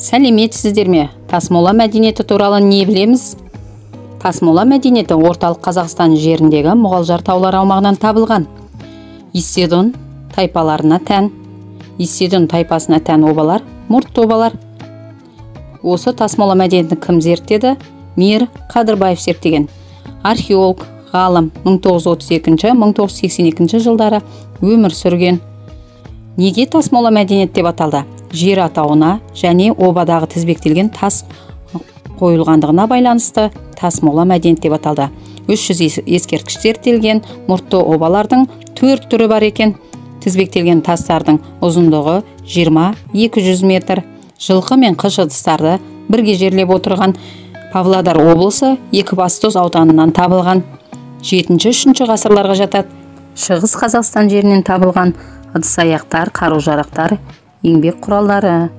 Сәлеметсіздер ме? Тасмола мәдениеті туралы не білеміз? Тасмола мәдениеті орталық Қазақстан жеріндегі Мұғалжар таулары аумағынан табылған. Исседун тайпаларына тән. Исседун тайпасына тән обалар, мұрт обалар. Осы тасмола мәдениетін кім зерттеді? Мир Қадырбаев зерттеген. Археолог, ғалым 1932-1982 жылдары өмір сүрген. Неге тасмола мәдениет деп аталды? Жер атауына және обадағы тізбектелген тас қойылғандығына байланысты тасмола мәдениет деп аталды. 300 ескерткіш зерттелген мұртты обалардың 4 түрі бар екен. Тізбектелген тастардың ұзындығы 20-200 метр. Жылқы мен қыш ыдыстарды бірге жерлеп отырған Павлодар облысы Екібастұз ауданынан табылған. 7-3 ғасырларға жатады. Шығыс Қазақстан жерінен табылған ыдыс аяқтар, қару-жарақтар, еңбек құралдары.